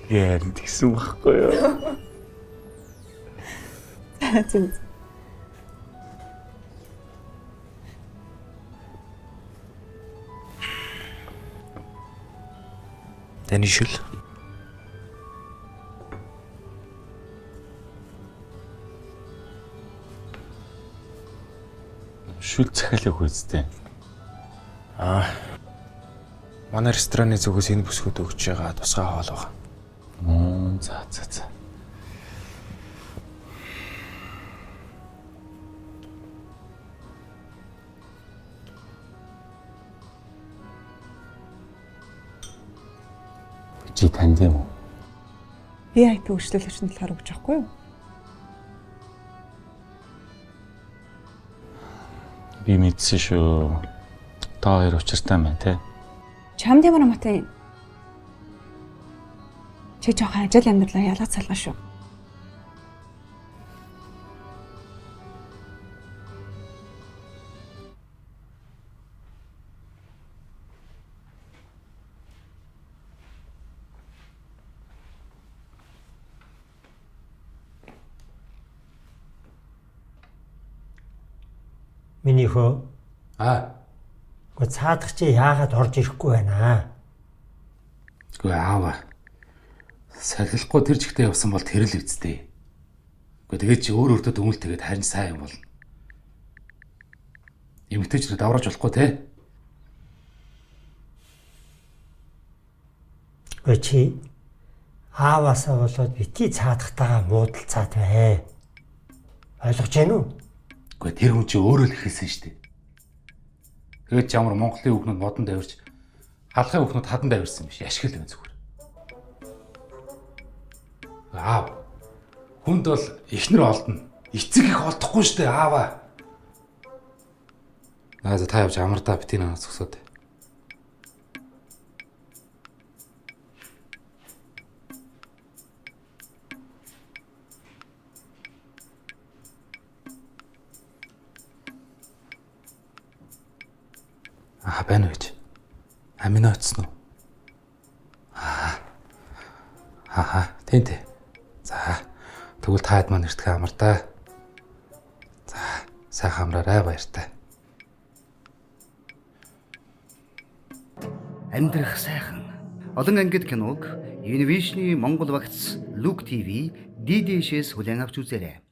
Яа тэгсэн багхгүй юу? Зүг. Таны шил. Шүл захиалах үстэй. Манай рестораны зүгээс энэ бүсгүүд өгч байгаа тусгай хоол байгаа. За. Чи танд юм уу? Би IT үйлчлүүлэгч нь болохоор өгч байхгүй юу? Би мэдсэн шүү. Та хоёр учиртай байна те. Чамд ямар амттай юм? Чи жоохон ажил амьдралаа ялгаж салгаа шүү. Миний хөө. Гэхдээ цаадах чи яагаад орж ирэхгүй байна? аава. Сахилахгүй тэр жигтэй явсан бол тэр л үсттэй. Тэгээд чи өөр өөртөө дүнэлт тэгээд харин сайн юм бол. Эмэгтэйчрээ давруулж болохгүй те? Чи ааваасаа болоод бити цаадахтайгаа муудалцаад бай. Ойлгож байна уу? Гэхдээ тэр хүн чи өөрөө л ихэлсэн шүү дээ. Тэгээд ч ямар Монголын хүүхнүүд модон давирч халахын хүүхнүүд хадан давирсан биш. Ашигла байна зүгээр. Аав. Хүнд бол ихнэр олдно. Эцэг их олдохгүй шүү дээ аава. За та явж амардаа битийн анаас зогсоод. Байна гэж. Амин оцсон уу? Тэнтэй. За. Тэгвэл та хэд маань нэртгэх амардаа. За, сайхан амраарай баяртай. Амьдрах сайхан. Олон ангид киног Univision Монгол багц Look TV DD-шээс хүлээн авч үзээрэй.